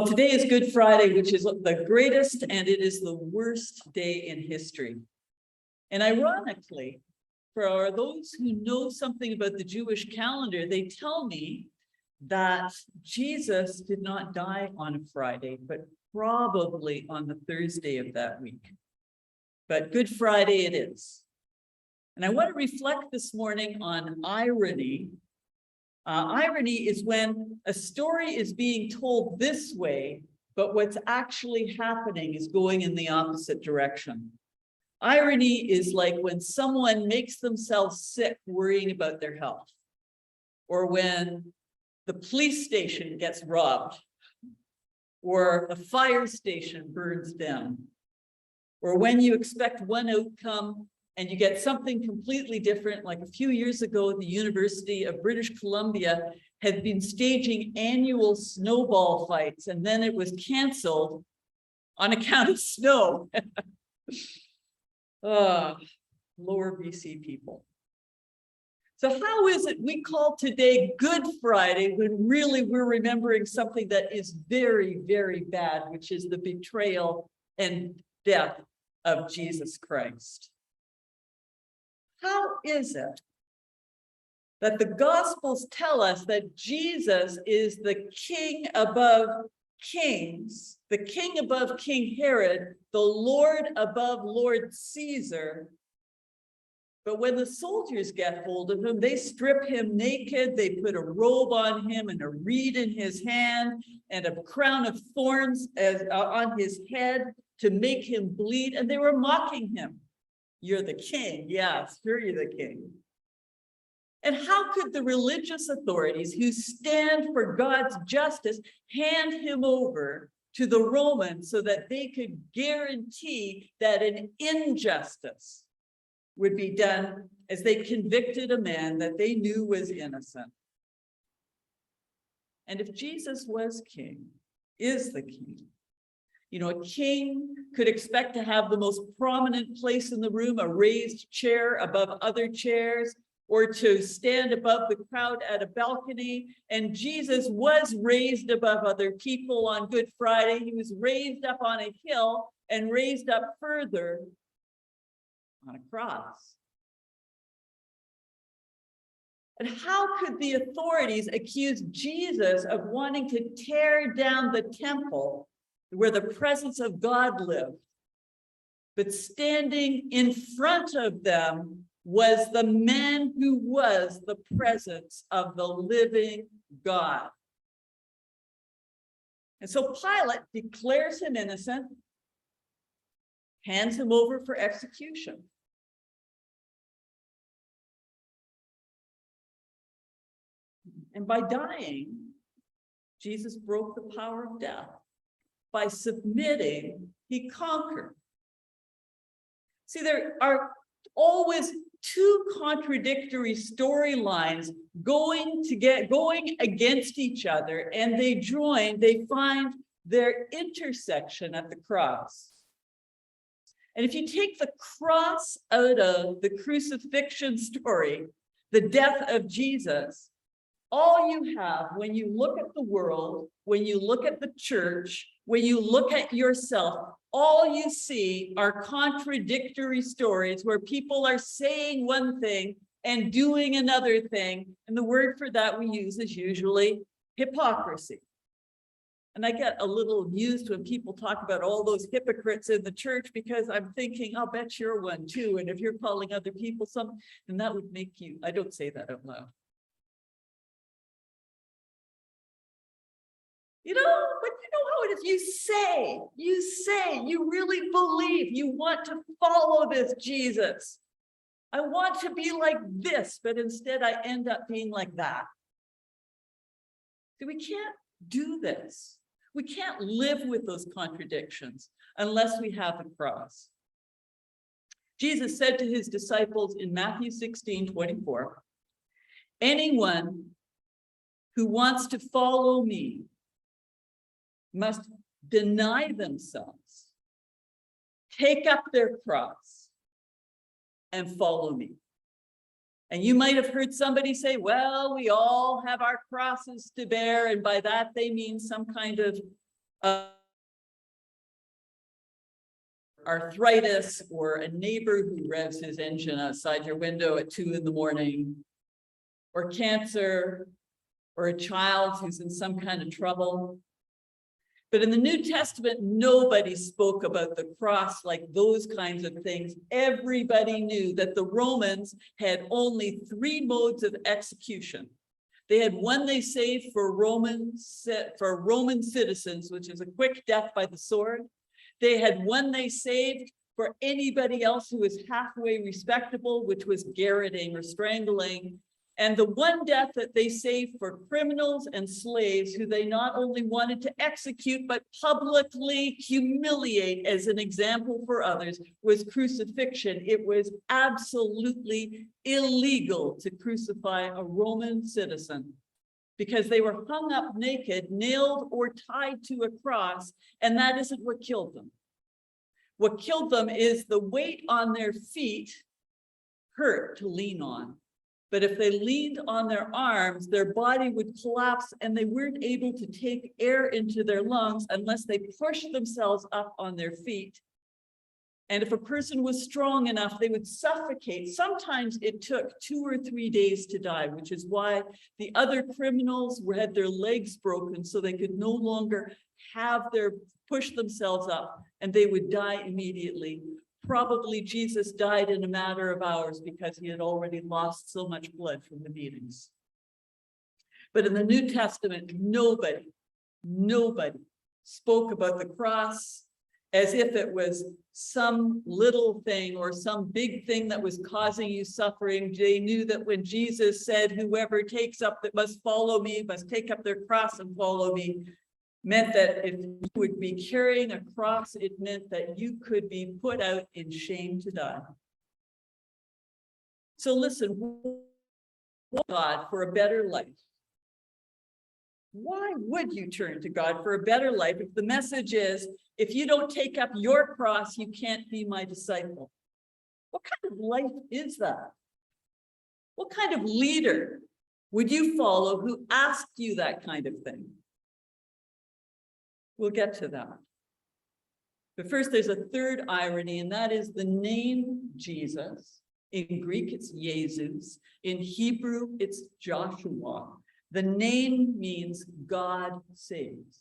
Today is Good Friday, which is the greatest and it is the worst day in history. And ironically, for those who know something about the Jewish calendar, they tell me that Jesus did not die on a Friday, but probably on the Thursday of that week. But Good Friday it is. And I want to reflect this morning on irony. Irony is when a story is being told this way, but what's actually happening is going in the opposite direction. Irony is like when someone makes themselves sick worrying about their health, or when the police station gets robbed, or a fire station burns down, or when you expect one outcome and you get something completely different. Like a few years ago, the University of British Columbia had been staging annual snowball fights, and then it was canceled on account of snow. Lower BC people. So how is it we call today Good Friday when really we're remembering something that is very, very bad, which is the betrayal and death of Jesus Christ? How is it that the Gospels tell us that Jesus is the King above kings, the King above King Herod, the Lord above Lord Caesar? But when the soldiers get hold of him, they strip him naked, they put a robe on him and a reed in his hand and a crown of thorns on his head to make him bleed, and they were mocking him. You're the king. Yeah, sure, you're the king. And how could the religious authorities who stand for God's justice hand him over to the Romans so that they could guarantee that an injustice would be done as they convicted a man that they knew was innocent? And if Jesus was king, is the king, a king could expect to have the most prominent place in the room, a raised chair above other chairs, or to stand above the crowd at a balcony. And Jesus was raised above other people on Good Friday. He was raised up on a hill and raised up further on a cross. And how could the authorities accuse Jesus of wanting to tear down the temple where the presence of God lived? But standing in front of them was the man who was the presence of the living God. And so Pilate declares him innocent, hands him over for execution. And by dying, Jesus broke the power of death. By submitting, he conquered. See, there are always two contradictory storylines going against each other, and they find their intersection at the cross. And if you take the cross out of the crucifixion story, the death of Jesus, all you have when you look at the world, when you look at the church, when you look at yourself, all you see are contradictory stories where people are saying one thing and doing another thing. And the word for that we use is usually hypocrisy. And I get a little amused when people talk about all those hypocrites in the church, because I'm thinking, I'll bet you're one too. And if you're calling other people something, then that would make you, I don't say that out loud. But you know how it is. You say, you really believe, you want to follow this Jesus. I want to be like this, but instead I end up being like that. So we can't do this. We can't live with those contradictions unless we have the cross. Jesus said to his disciples in Matthew 16:24, anyone who wants to follow me must deny themselves, take up their cross, and follow me. And you might have heard somebody say, well, we all have our crosses to bear, and by that they mean some kind of arthritis, or a neighbor who revs his engine outside your window at 2 a.m, or cancer, or a child who's in some kind of trouble. But in the New Testament, nobody spoke about the cross like those kinds of things. Everybody knew that the Romans had only 3 modes of execution. They had one they saved for Roman citizens, which is a quick death by the sword. They had one they saved for anybody else who was halfway respectable, which was garroting or strangling. And the one death that they saved for criminals and slaves who they not only wanted to execute, but publicly humiliate as an example for others, was crucifixion. It was absolutely illegal to crucify a Roman citizen because they were hung up naked, nailed or tied to a cross, and that isn't what killed them. What killed them is the weight on their feet hurt to lean on. But if they leaned on their arms, their body would collapse and they weren't able to take air into their lungs unless they pushed themselves up on their feet. And if a person was strong enough, they would suffocate. Sometimes it took 2 or 3 days to die, which is why the other criminals had their legs broken so they could no longer push themselves up, and they would die immediately. Probably Jesus died in a matter of hours because he had already lost so much blood from the beatings. But in the New Testament, nobody spoke about the cross as if it was some little thing or some big thing that was causing you suffering. They knew that when Jesus said, whoever takes up that must follow me, must take up their cross and follow me, meant that if you would be carrying a cross, it meant that you could be put out in shame to die. So listen, God for a better life. Why would you turn to God for a better life if the message is, if you don't take up your cross, you can't be my disciple? What kind of life is that? What kind of leader would you follow who asked you that kind of thing? We'll get to that. But first, there's a third irony, and that is the name Jesus. In Greek, it's Jesus. In Hebrew, it's Joshua. The name means God saves.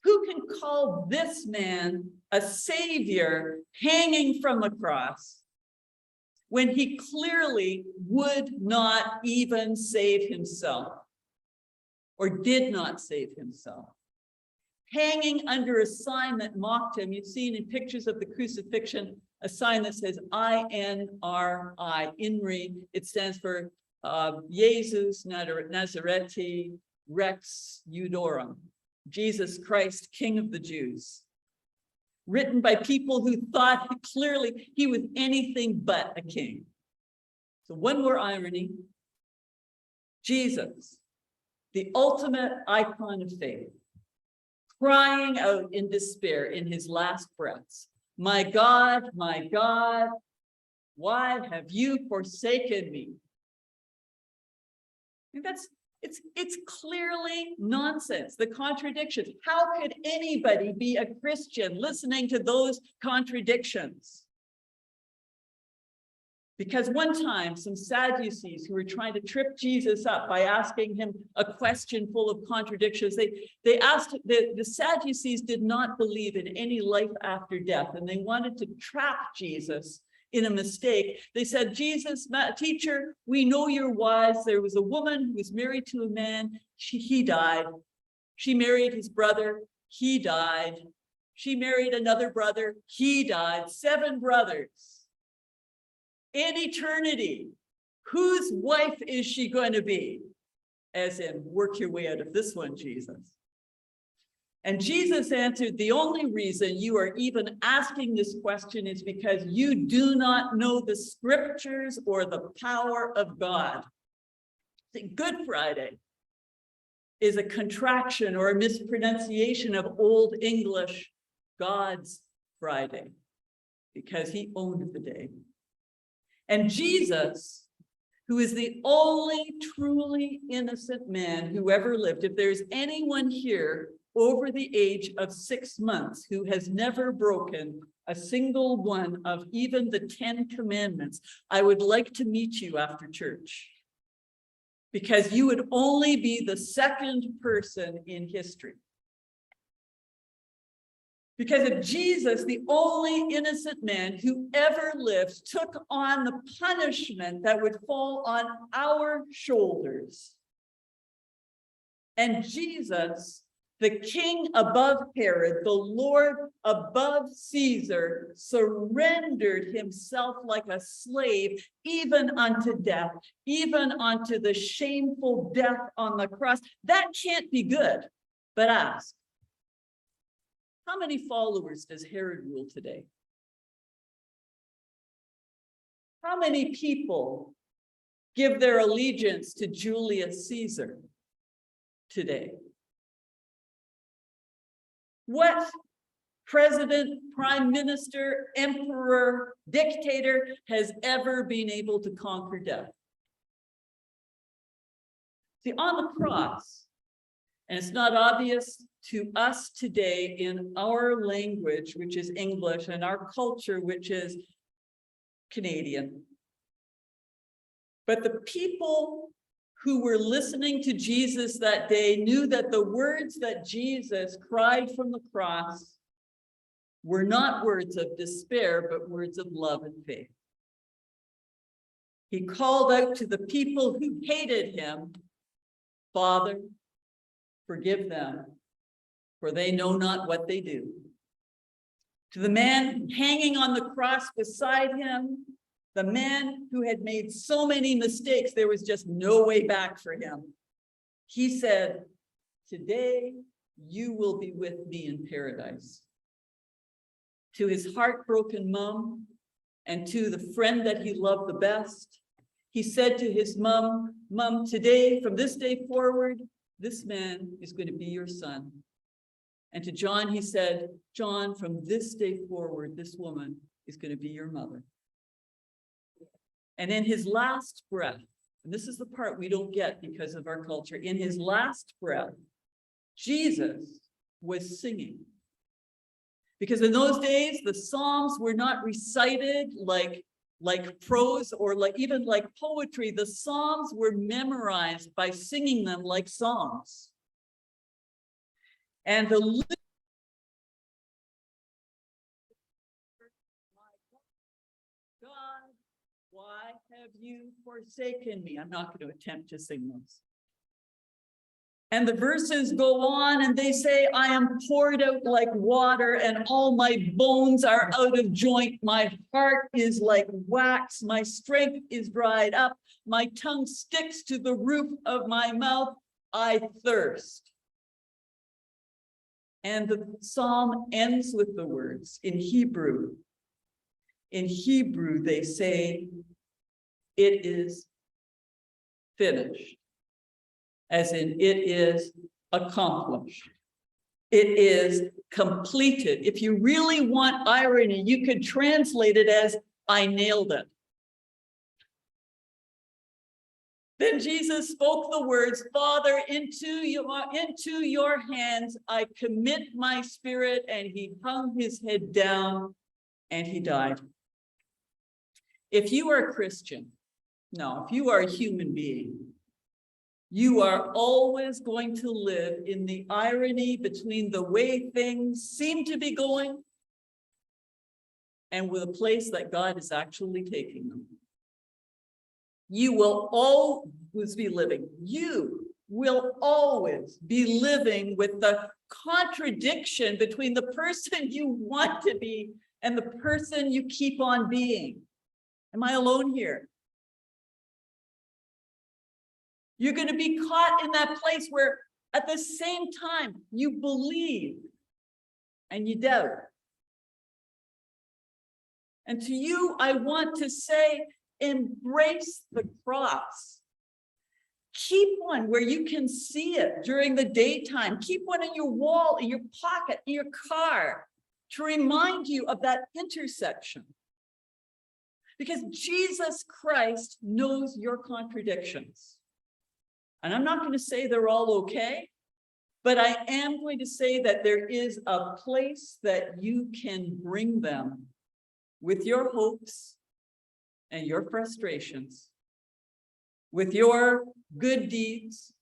Who can call this man a savior hanging from the cross when he clearly would not even save himself or did not save himself? Hanging under a sign that mocked him. You've seen in pictures of the crucifixion a sign that says INRI, INRI. It stands for Jesus Nazareti Rex Judorum, Jesus Christ, King of the Jews. Written by people who thought clearly he was anything but a king. So one more irony. Jesus, the ultimate icon of faith, crying out in despair in his last breaths, my God, why have you forsaken me? And it's clearly nonsense, the contradictions. How could anybody be a Christian listening to those contradictions? Because one time, some Sadducees who were trying to trip Jesus up by asking him a question full of contradictions, they asked, the Sadducees did not believe in any life after death, and they wanted to trap Jesus in a mistake. They said, Jesus, teacher, we know you're wise. There was a woman who was married to a man. He died. She married his brother. He died. She married another brother. He died. 7 brothers. In eternity, whose wife is she going to be? As in, work your way out of this one, Jesus. And Jesus answered, the only reason you are even asking this question is because you do not know the scriptures or the power of God. See, Good Friday is a contraction or a mispronunciation of Old English God's Friday, because he owned the day. And Jesus, who is the only truly innocent man who ever lived, if there's anyone here over the age of 6 months who has never broken a single one of even the 10 commandments, I would like to meet you after church, because you would only be the second person in history. Because if Jesus, the only innocent man who ever lived, took on the punishment that would fall on our shoulders, and Jesus, the king above Herod, the Lord above Caesar, surrendered himself like a slave, even unto death, even unto the shameful death on the cross, that can't be good. But ask, how many followers does Herod rule today? How many people give their allegiance to Julius Caesar today? What president, prime minister, emperor, dictator has ever been able to conquer death? See, on the cross, and it's not obvious to us today in our language, which is English, and our culture, which is Canadian, but the people who were listening to Jesus that day knew that the words that Jesus cried from the cross were not words of despair, but words of love and faith. He called out to the people who hated him, Father, forgive them, for they know not what they do. To the man hanging on the cross beside him, the man who had made so many mistakes, there was just no way back for him. He said, today you will be with me in paradise. To his heartbroken mom and to the friend that he loved the best, he said to his mom, Mom, today, from this day forward, this man is going to be your son. And to John, he said, John, from this day forward, this woman is going to be your mother. And in his last breath, and this is the part we don't get because of our culture, in his last breath, Jesus was singing. Because in those days, the Psalms were not recited like prose or even like poetry. The Psalms were memorized by singing them like songs. And the why have you forsaken me? I'm not going to attempt to sing those. And the verses go on and they say, I am poured out like water and all my bones are out of joint. My heart is like wax. My strength is dried up. My tongue sticks to the roof of my mouth. I thirst. And the psalm ends with the words in Hebrew. In Hebrew, they say, it is finished, as in it is accomplished. It is completed. If you really want irony, you could translate it as, I nailed it. Then Jesus spoke the words, Father, into your hands I commit my spirit, and he hung his head down and he died. If you are a Christian, no, if you are a human being, you are always going to live in the irony between the way things seem to be going and with a place that God is actually taking them. You will always be living. You will always be living with the contradiction between the person you want to be and the person you keep on being. Am I alone here? You're going to be caught in that place where at the same time you believe and you doubt. And to you, I want to say, embrace the cross. Keep one where you can see it during the daytime. Keep one in your wall, in your pocket, in your car, to remind you of that intersection. Because Jesus Christ knows your contradictions. And I'm not going to say they're all okay, But I am going to say that there is a place that you can bring them with your hopes and your frustrations, with your good deeds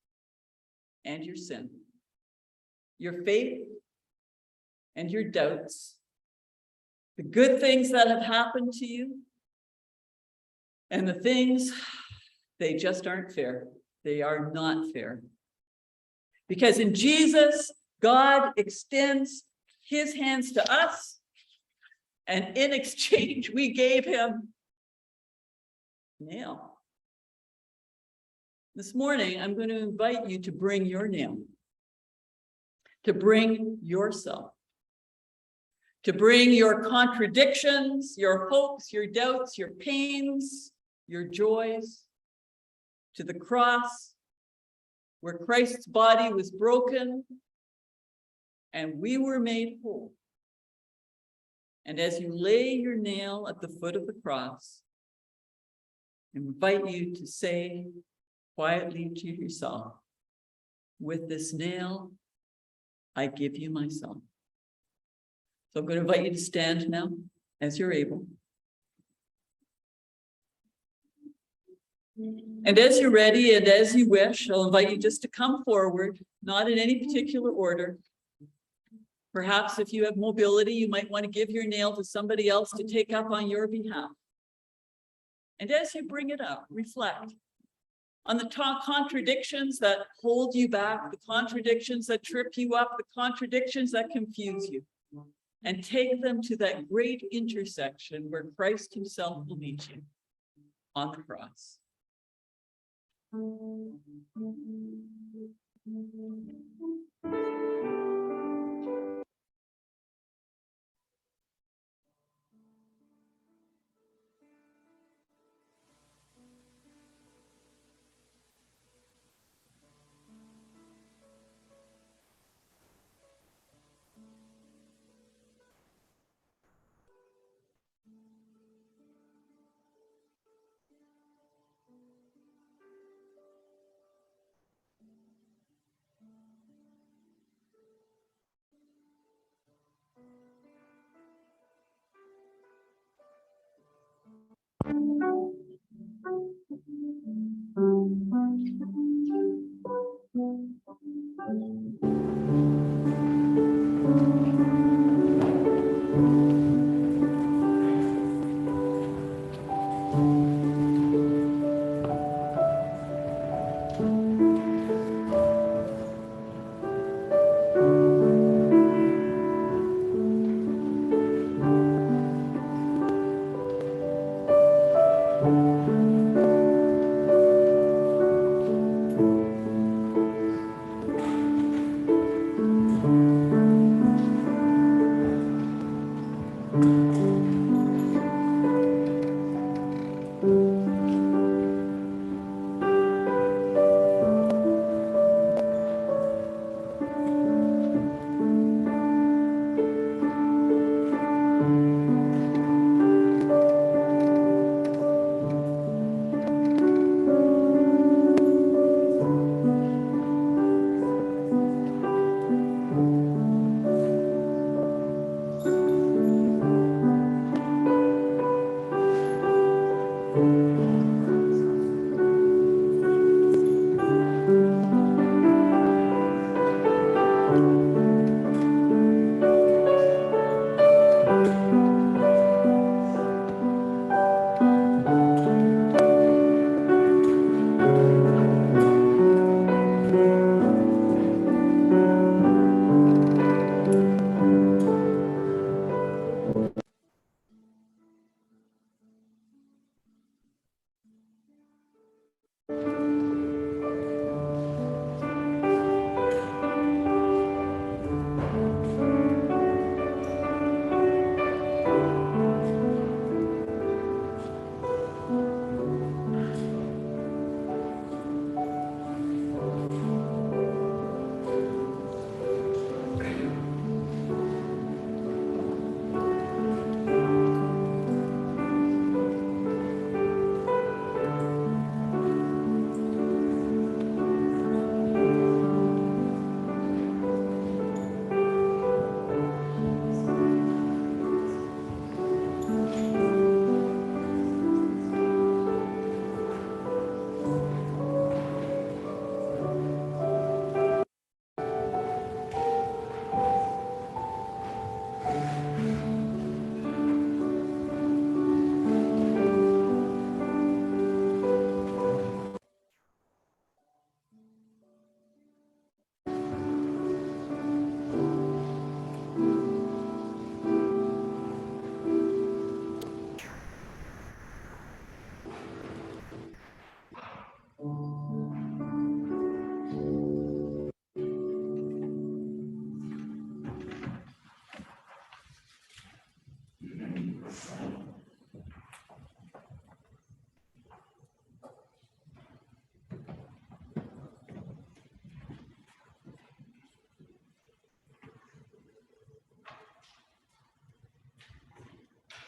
and your sin, your faith and your doubts, the good things that have happened to you, and the things, they just aren't fair. They are not fair. Because in Jesus, God extends his hands to us, and in exchange, we gave him nail. This morning, I'm going to invite you to bring your nail, to bring yourself, to bring your contradictions, your hopes, your doubts, your pains, your joys to the cross where Christ's body was broken and we were made whole. And as you lay your nail at the foot of the cross, I invite you to say quietly to yourself, with this nail, I give you myself. So I'm going to invite you to stand now as you're able. And as you're ready and as you wish, I'll invite you just to come forward, not in any particular order. Perhaps if you have mobility, you might want to give your nail to somebody else to take up on your behalf. And as you bring it up, reflect on the contradictions that hold you back, the contradictions that trip you up, the contradictions that confuse you, and take them to that great intersection where Christ himself will meet you on the cross.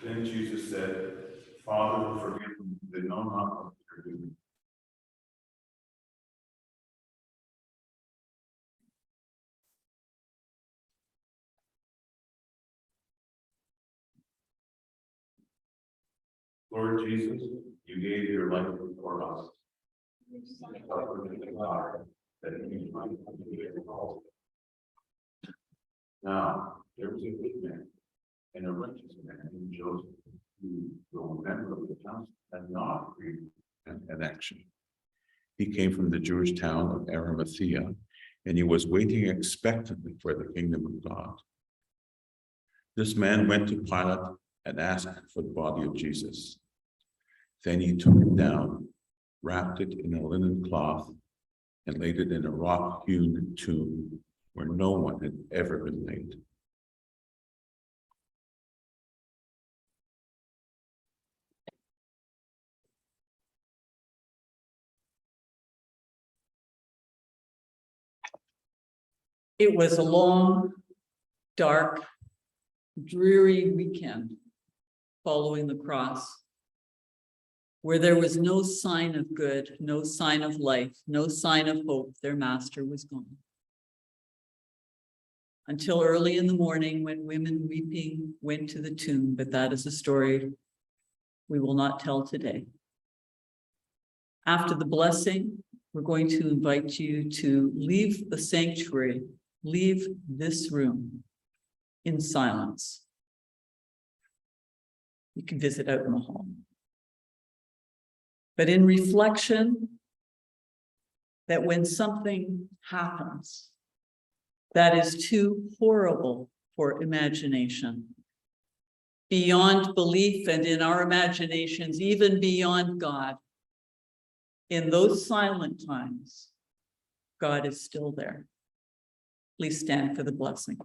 Then Jesus said, Father, forgive them, they know not what they're doing. Lord Jesus, you gave your life for us. That you might come all. Now, there was a good man and a righteous man in Joseph, who, though a member of the council, had not agreed an action. He came from the Jewish town of Arimathea, and he was waiting expectantly for the kingdom of God. This man went to Pilate and asked for the body of Jesus. Then he took it down, wrapped it in a linen cloth, and laid it in a rock-hewn tomb where no one had ever been laid. It was a long, dark, dreary weekend following the cross, where there was no sign of good, no sign of life, no sign of hope. Their master was gone. Until early in the morning, when women weeping went to the tomb, but that is a story we will not tell today. After the blessing, we're going to invite you to leave the sanctuary, leave this room in silence. You can visit out in the hall. But in reflection, that when something happens that is too horrible for imagination, beyond belief, and in our imaginations, even beyond God, in those silent times, God is still there. Please stand for the blessing.